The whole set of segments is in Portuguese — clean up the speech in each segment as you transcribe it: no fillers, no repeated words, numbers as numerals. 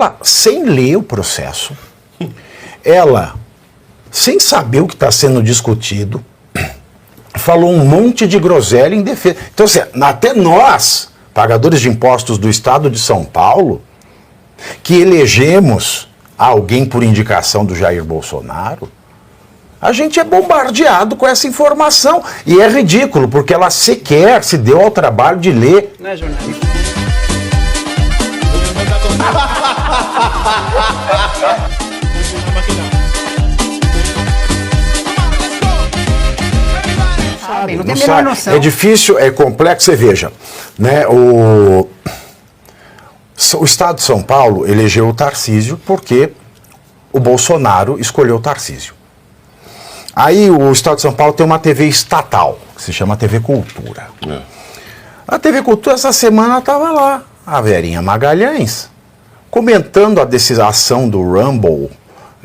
ela, sem ler o processo, ela, sem saber o que está sendo discutido, falou um monte de groselha em defesa. Então, assim, até nós, pagadores de impostos do Estado de São Paulo, que elegemos alguém por indicação do Jair Bolsonaro, a gente é bombardeado com essa informação. E é ridículo, porque ela sequer se deu ao trabalho de ler. Não é jornalista. Sabe, não tem a Não menor sabe. noção. É difícil, é complexo, você veja, né, o Estado de São Paulo elegeu o Tarcísio porque o Bolsonaro escolheu o Tarcísio. Aí o Estado de São Paulo tem uma TV estatal, que se chama TV Cultura. A TV Cultura essa semana estava lá, a Verinha Magalhães, comentando a decisão do Rumble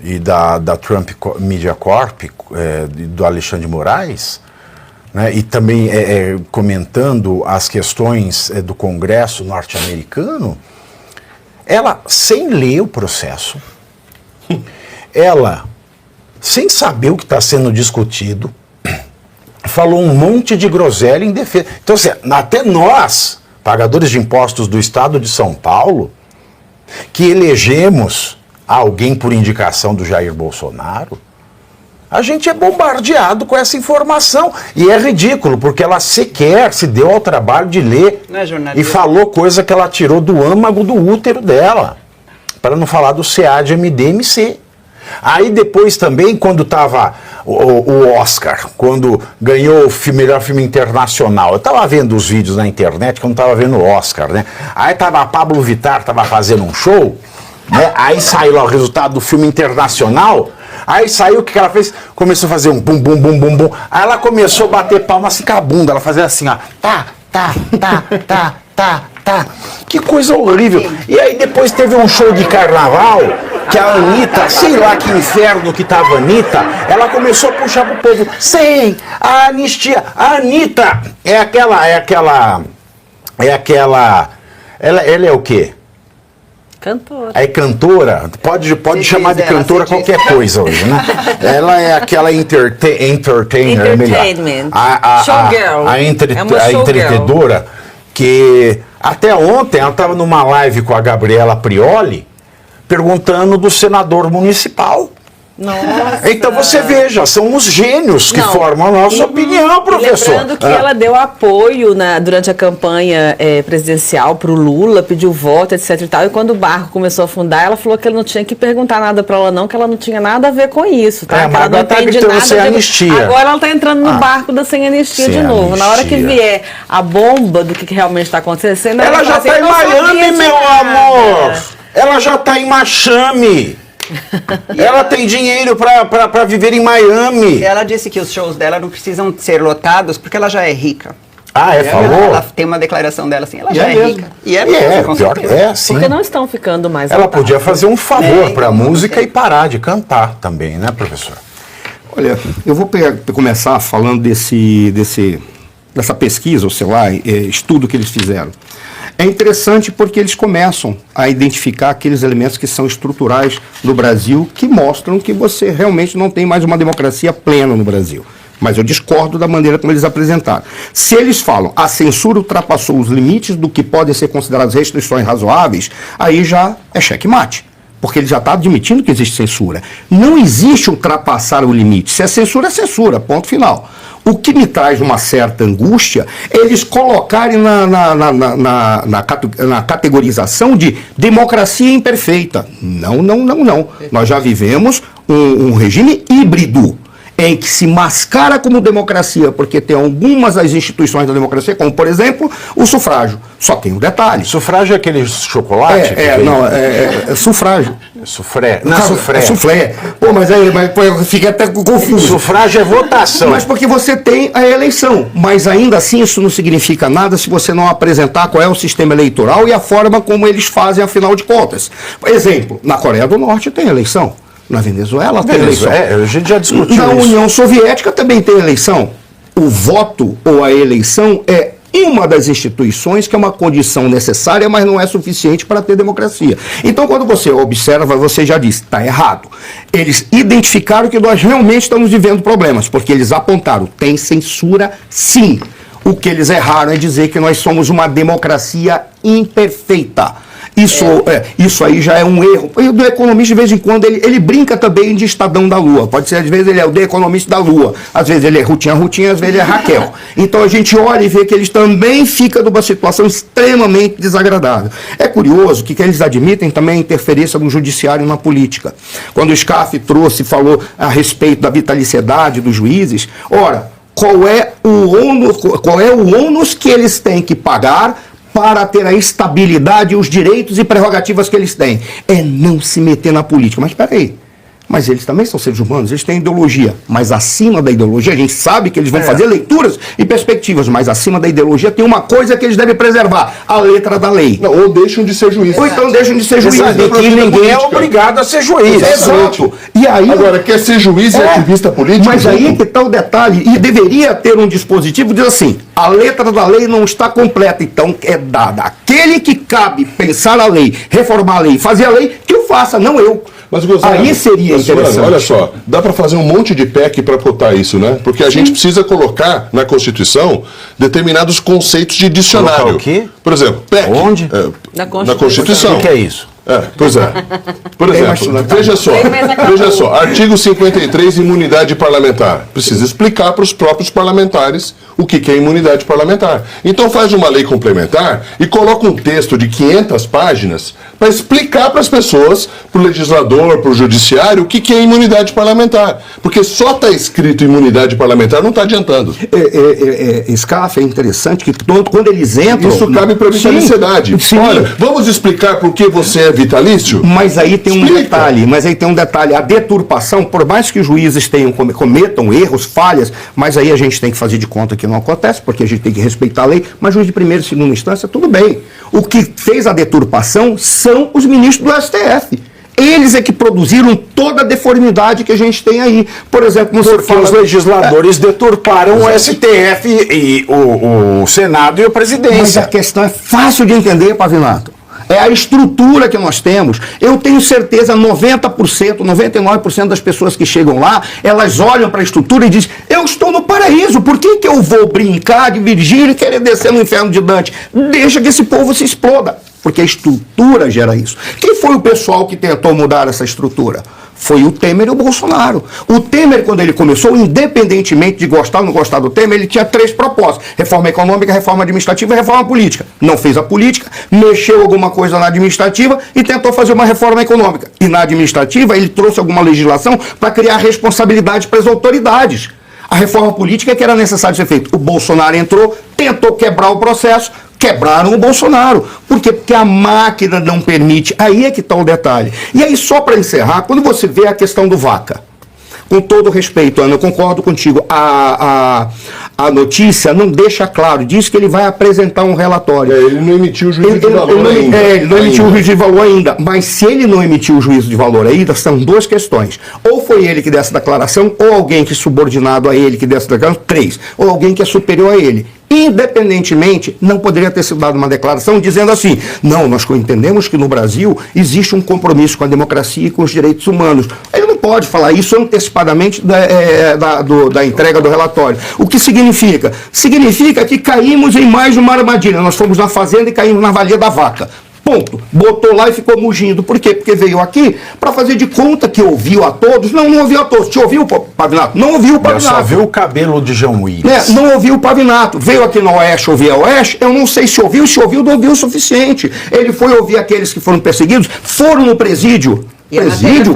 e da Trump Media Corp, do Alexandre de Moraes, né, e também comentando as questões do Congresso norte-americano. Ela, sem ler o processo, ela, sem saber o que está sendo discutido, falou um monte de groselha em defesa. Então, assim, até nós, pagadores de impostos do Estado de São Paulo, que elegemos alguém por indicação do Jair Bolsonaro, a gente é bombardeado com essa informação. E é ridículo, porque ela sequer se deu ao trabalho de ler. Não é jornalista. E falou coisa que ela tirou do âmago do útero dela, para não falar do CA-de-MDMC. Aí depois também, quando estava o Oscar, quando ganhou o melhor filme internacional, eu estava vendo os vídeos na internet, que eu não estava vendo o Oscar, né? Aí estava a Pablo Vittar, estava fazendo um show, né? Aí saiu lá o resultado do filme internacional. Aí saiu, o que ela fez? Começou a fazer um bum, bum, bum, bum, bum. Aí ela começou a bater palma assim com a bunda. Ela fazia assim, ó. Tá. Que coisa horrível. E aí depois teve um show de carnaval, que a Anitta, sei lá que inferno que tava a Anitta, ela começou a puxar pro povo. Sim, a anistia. A Anitta ela é o quê? Cantora. É cantora, pode chamar de cantora qualquer coisa hoje, né? Ela é aquela entertainer, melhor. Showgirl. A entretedora, que até ontem ela estava numa live com a Gabriela Prioli, perguntando do senador municipal. Nossa. Então você veja, são os gênios que formam a nossa opinião, professor. Lembrando que ela deu apoio durante a campanha presidencial para o Lula, pediu voto, etc e tal, e quando o barco começou a afundar, ela falou que ele não tinha que perguntar nada para ela não, que ela não tinha nada a ver com isso, tá? Mas ela não entende nada sem anistia. Agora ela está entrando no barco da sem anistia de novo. Na hora que vier a bomba do que realmente está acontecendo, ela já está em Miami, meu amor! Ela já está em Miami! Ela tem dinheiro para viver em Miami. Ela disse que os shows dela não precisam ser lotados porque ela já é rica. Falou? Ela tem uma declaração dela assim, ela já é rica. E é mesmo, com pior certeza. sim. Porque não estão ficando mais Ela lotados. podia fazer um favor para a música e parar de cantar também, né, professor? Olha, eu vou começar falando dessa pesquisa, ou sei lá, estudo que eles fizeram. É interessante porque eles começam a identificar aqueles elementos que são estruturais no Brasil, que mostram que você realmente não tem mais uma democracia plena no Brasil. Mas eu discordo da maneira como eles apresentaram. Se eles falam a censura ultrapassou os limites do que podem ser consideradas restrições razoáveis, aí já é checkmate. Porque ele já está admitindo que existe censura. Não existe ultrapassar o limite. Se é censura, ponto final. O que me traz uma certa angústia é eles colocarem na categorização de democracia imperfeita. Não. Nós já vivemos um regime híbrido, em que se mascara como democracia, porque tem algumas das instituições da democracia, como, por exemplo, o sufrágio. Só tem um detalhe. Sufrágio é aquele chocolate? Sufrágio. Sufré. Não, sufré. Sufré. Pô, mas aí fica até confuso. Sufrágio é votação. Mas porque você tem a eleição. Mas ainda assim isso não significa nada se você não apresentar qual é o sistema eleitoral e a forma como eles fazem, afinal de contas. Por exemplo, na Coreia do Norte tem eleição. Na Venezuela tem eleição. A gente já discutiu Na isso. União Soviética também tem eleição. O voto ou a eleição é uma das instituições que é uma condição necessária, mas não é suficiente para ter democracia. Então, quando você observa, você já disse, está errado. Eles identificaram que nós realmente estamos vivendo problemas, porque eles apontaram, tem censura sim. O que eles erraram é dizer que nós somos uma democracia imperfeita. Isso aí já é um erro. E o do economista, de vez em quando, ele brinca também de Estadão da Lua. Pode ser, às vezes, ele é o The Economist da Lua. Às vezes, ele é Rutinha, às vezes, ele é Raquel. Então, a gente olha e vê que eles também ficam numa situação extremamente desagradável. É curioso que eles admitem também a interferência do judiciário na política. Quando o Scaff falou a respeito da vitaliciedade dos juízes, ora, qual é o ônus que eles têm que pagar para ter a estabilidade, os direitos e prerrogativas que eles têm? É não se meter na política. Mas espera aí, mas eles também são seres humanos, eles têm ideologia. Mas acima da ideologia, a gente sabe que eles vão fazer leituras e perspectivas, mas acima da ideologia tem uma coisa que eles devem preservar, a letra da lei. Não, ou deixam de ser juízes. Ou então deixam de ser juízes. E ninguém é obrigado a ser juiz. Exato. E aí, agora, quer ser juiz e ativista político? Mas aí que está o detalhe, e deveria ter um dispositivo que diz assim, a letra da lei não está completa, então é dada aquele que cabe pensar a lei, reformar a lei, fazer a lei, que o faça, não eu. Mas, Gustavo, aí seria interessante. Olha só, dá para fazer um monte de PEC para botar isso, né? Porque a gente precisa colocar na Constituição determinados conceitos de dicionário. Colocar o quê? Por exemplo, PEC. Onde? Na Na Constituição. O que é isso? Pois é. Por exemplo, veja só, artigo 53, imunidade parlamentar. Precisa explicar para os próprios parlamentares o que é imunidade parlamentar. Então faz uma lei complementar e coloca um texto de 500 páginas para explicar para as pessoas, para o legislador, para o judiciário, o que é imunidade parlamentar. Porque só está escrito imunidade parlamentar não está adiantando. Scaff, é interessante que quando eles entram... Isso cabe para a vitaliciedade. Olha, vamos explicar por que você é vitalício? Mas aí tem um detalhe, a deturpação, por mais que os juízes cometam erros, falhas, mas aí a gente tem que fazer de conta que não acontece, porque a gente tem que respeitar a lei, mas juiz de primeira e segunda instância, tudo bem. O que fez a deturpação são os ministros do STF. Eles é que produziram toda a deformidade que a gente tem aí. Por exemplo, porque os legisladores deturparam o STF e o Senado e a presidência. Mas a questão é fácil de entender, Pavinato. É a estrutura que nós temos. Eu tenho certeza, 90%, 99% das pessoas que chegam lá, elas olham para a estrutura e dizem, eu estou no paraíso, por que eu vou brincar de Virgílio e querer descer no inferno de Dante? Deixa que esse povo se exploda. Porque a estrutura gera isso. Quem foi o pessoal que tentou mudar essa estrutura? Foi o Temer e o Bolsonaro. O Temer, quando ele começou, independentemente de gostar ou não gostar do Temer, ele tinha 3 propósitos: reforma econômica, reforma administrativa e reforma política. Não fez a política, mexeu alguma coisa na administrativa e tentou fazer uma reforma econômica. E na administrativa ele trouxe alguma legislação para criar responsabilidade para as autoridades. A reforma política é que era necessário ser feita. O Bolsonaro entrou, tentou quebrar o processo, quebraram o Bolsonaro. Por quê? Porque a máquina não permite. Aí é que está o detalhe. E aí, só para encerrar, quando você vê a questão do Vaca, com todo respeito, Ana, eu concordo contigo, a notícia não deixa claro, diz que ele vai apresentar um relatório. Ele não emitiu o juízo de valor ainda. Ele não emitiu o juízo de valor ainda. Mas se ele não emitiu o juízo de valor ainda, são 2 questões. Ou foi ele que deu essa declaração, ou alguém que é subordinado a ele que deu essa declaração, 3. Ou alguém que é superior a ele. Independentemente, não poderia ter sido dada uma declaração dizendo assim, não, nós entendemos que no Brasil existe um compromisso com a democracia e com os direitos humanos. Ele não pode falar isso antecipadamente da entrega do relatório. O que significa? Significa que caímos em mais uma armadilha. Nós fomos na fazenda e caímos na valia da vaca. Ponto. Botou lá e ficou mugindo. Por quê? Porque veio aqui para fazer de conta que ouviu a todos. Não ouviu a todos. Te ouviu, Pavinato? Não ouviu o Pavinato. Só viu o cabelo de João Willis. Não ouviu o Pavinato. Veio aqui no Oeste ouvir a Oeste. Eu não sei se ouviu, não ouviu o suficiente. Ele foi ouvir aqueles que foram perseguidos, foram no presídio. Presídio,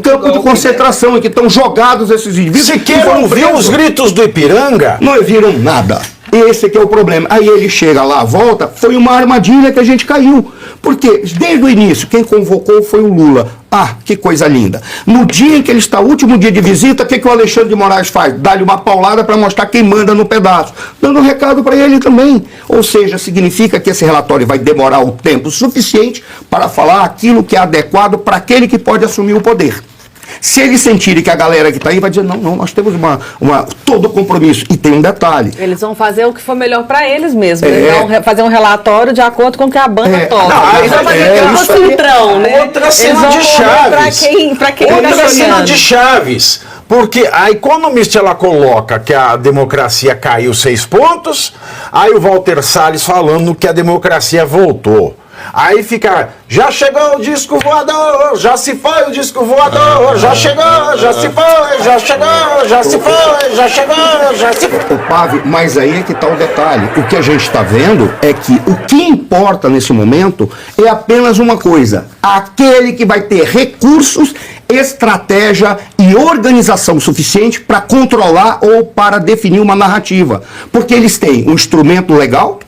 campo de concentração em que estão jogados esses indivíduos. Sequer ouviu os gritos do Ipiranga? Não ouviram nada. Esse que é o problema. Aí ele chega lá, volta, foi uma armadilha que a gente caiu. Porque desde o início, quem convocou foi o Lula. Ah, que coisa linda. No dia em que ele está, último dia de visita, o que o Alexandre de Moraes faz? Dá-lhe uma paulada para mostrar quem manda no pedaço. Dando um recado para ele também. Ou seja, significa que esse relatório vai demorar o tempo suficiente para falar aquilo que é adequado para aquele que pode assumir o poder. Se eles sentirem que a galera que está aí vai dizer, não, nós temos todo compromisso. E tem um detalhe. Eles vão fazer o que for melhor para eles mesmos. Eles vão fazer um relatório de acordo com o que a banda toca. Eles vão fazer um filtrão, né? Outra cena de Chaves. Outra cena de Chaves. Porque a Economist, ela coloca que a democracia caiu 6 pontos, aí o Walter Salles falando que a democracia voltou. Aí fica, já chegou o disco voador, já se foi o disco voador, já chegou, já se foi, já chegou, já se foi, já chegou, já se foi. Ô, Pave, mas aí é que está o detalhe. O que a gente está vendo é que o que importa nesse momento é apenas uma coisa: aquele que vai ter recursos, estratégia e organização suficiente para controlar ou para definir uma narrativa. Porque eles têm um instrumento legal,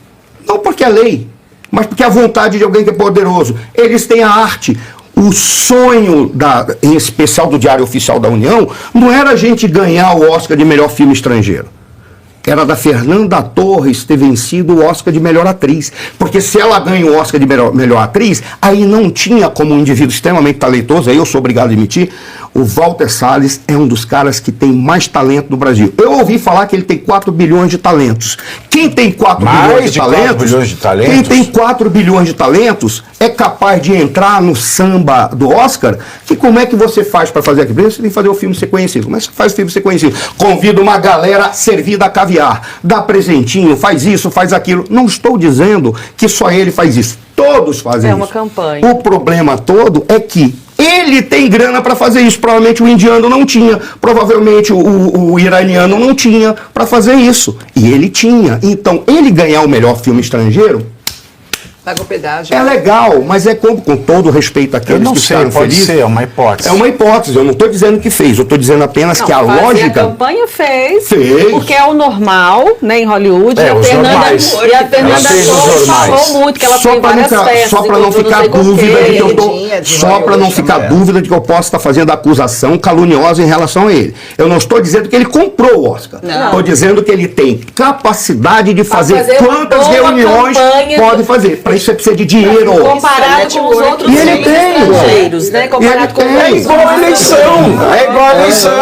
não porque é lei, mas porque é a vontade de alguém que é poderoso. Eles têm a arte. O sonho, em especial do Diário Oficial da União, não era a gente ganhar o Oscar de melhor filme estrangeiro. Era da Fernanda Torres ter vencido o Oscar de melhor atriz. Porque se ela ganha o Oscar de melhor atriz, aí não tinha como um indivíduo extremamente talentoso, aí eu sou obrigado a admitir, o Walter Salles é um dos caras que tem mais talento no Brasil. Eu ouvi falar que ele tem 4 bilhões de talentos. Quem tem 4 bilhões de talentos? 4 bilhões de talentos? Quem tem 4 bilhões de talentos é capaz de entrar no samba do Oscar, que como é que você faz para fazer aquilo? Você tem que fazer o filme ser conhecido. Como é que você faz o filme ser conhecido? Convida uma galera servida a caviar, dá presentinho, faz isso, faz aquilo. Não estou dizendo que só ele faz isso. Todos fazem isso. É uma campanha. O problema todo é que ele tem grana para fazer isso. Provavelmente o indiano não tinha. Provavelmente o iraniano não tinha para fazer isso. E ele tinha. Então, ele ganhar o melhor filme estrangeiro Paga o pedágio. é legal, mas é com todo respeito àqueles que ficaram pode felizes. ser, é uma hipótese. É uma hipótese, eu não estou dizendo que fez, eu estou dizendo apenas que a lógica... A campanha fez, Fez. porque é o normal, né, em Hollywood. É, e a os Fernanda normais. Torres falou muito, que ela foi em várias festas. Só para não ficar dúvida de que eu tô, só para não ficar dúvida de que eu posso estar fazendo acusação caluniosa em relação a ele. Eu não estou dizendo que ele comprou o Oscar. Estou dizendo que ele tem capacidade de fazer quantas reuniões pode fazer. Para isso você precisa de dinheiro. Comparado com os outros filmes estrangeiros, né? Comparado com É igual a eleição. É igual a eleição.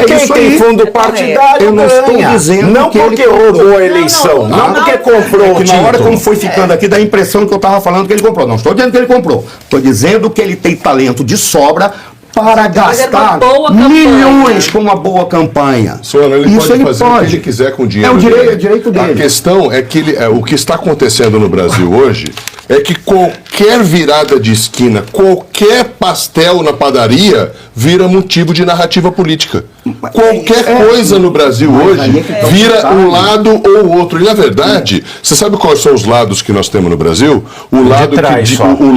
Quem tem fundo partidário eu não estou ganha. dizendo Não que porque ele roubou a eleição. Não porque comprou o que na hora título. como foi ficando aqui, dá a impressão que eu estava falando que ele comprou. Não estou dizendo que ele comprou. Estou dizendo que ele tem talento de sobra para gastar milhões com uma boa campanha. Sônia, ele Isso pode fazer o que ele quiser com o dinheiro. É o dele. direito dele. A questão é que o que está acontecendo no Brasil hoje é que qualquer virada de esquina, qualquer pastel na padaria vira motivo de narrativa política. Qualquer coisa no Brasil hoje vira um lado ou outro. E na verdade, você sabe quais são os lados que nós temos no Brasil? O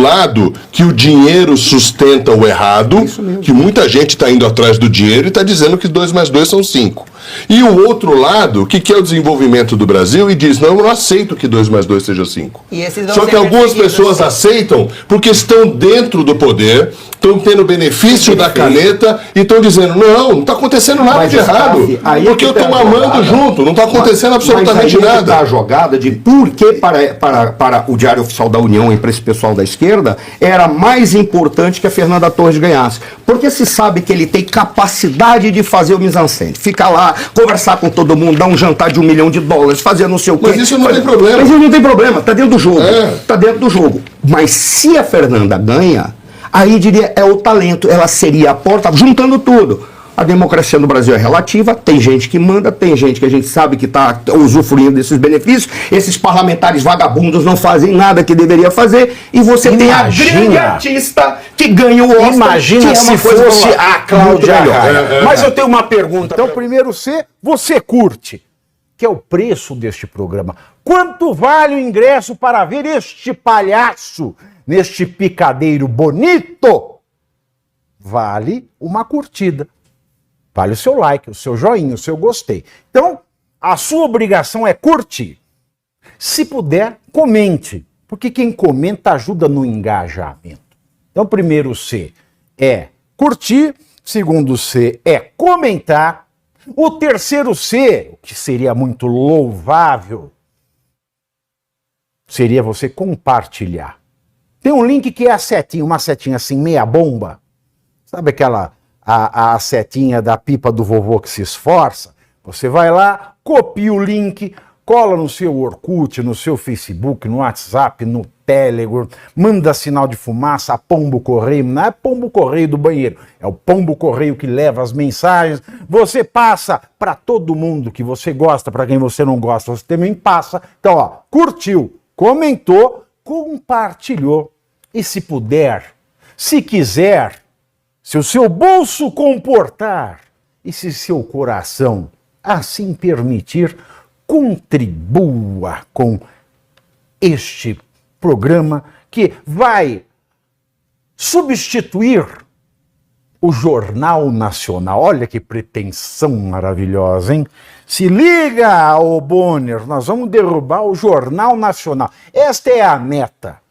lado que o dinheiro sustenta o errado, que muita gente está indo atrás do dinheiro e está dizendo que 2 mais 2 são 5. E o outro lado, que é o desenvolvimento do Brasil, e diz, não, eu não aceito que 2 mais 2 seja 5. Só que algumas pessoas aceitam porque estão dentro do poder, estão tendo benefício da caneta e estão dizendo, não está acontecendo nada de errado, porque eu estou mamando junto, não está acontecendo absolutamente nada. Está a jogada de por que para o Diário Oficial da União e para esse pessoal da esquerda era mais importante que a Fernanda Torres ganhasse. Porque se sabe que ele tem capacidade de fazer o mise-en-scène, ficar lá, conversar com todo mundo, dar um jantar de $1 milhão, fazer não sei o quê. Mas isso não tem problema. Mas isso não tem problema, está dentro do jogo. Está dentro do jogo. Mas se a Fernanda ganha, aí diria, é o talento, ela seria a porta, juntando tudo. A democracia no Brasil é relativa, tem gente que manda, tem gente que a gente sabe que está usufruindo desses benefícios, esses parlamentares vagabundos não fazem nada que deveria fazer, e você tem a grande artista que ganha o Oscar. Imagina se fosse a Cláudia Raia. Mas eu tenho uma pergunta. Então, primeiro você curte, que é o preço deste programa. Quanto vale o ingresso para ver este palhaço neste picadeiro bonito? Vale uma curtida. Vale o seu like, o seu joinha, o seu gostei. Então, a sua obrigação é curtir. Se puder, comente, porque quem comenta ajuda no engajamento. Então, primeiro C é curtir, segundo C é comentar, o terceiro C, o que seria muito louvável, seria você compartilhar. Tem um link que é a setinha, uma setinha assim, meia bomba. Sabe a setinha da pipa do vovô que se esforça, você vai lá, copia o link, cola no seu Orkut, no seu Facebook, no WhatsApp, no Telegram, manda sinal de fumaça, pombo correio, não é pombo correio do banheiro, é o pombo correio que leva as mensagens, você passa para todo mundo que você gosta, para quem você não gosta, você também passa. Então, ó, curtiu, comentou, compartilhou, e se puder, se quiser, se o seu bolso comportar, e se seu coração assim permitir, contribua com este programa que vai substituir o Jornal Nacional. Olha que pretensão maravilhosa, hein? Se liga, ô Bonner, nós vamos derrubar o Jornal Nacional. Esta é a meta.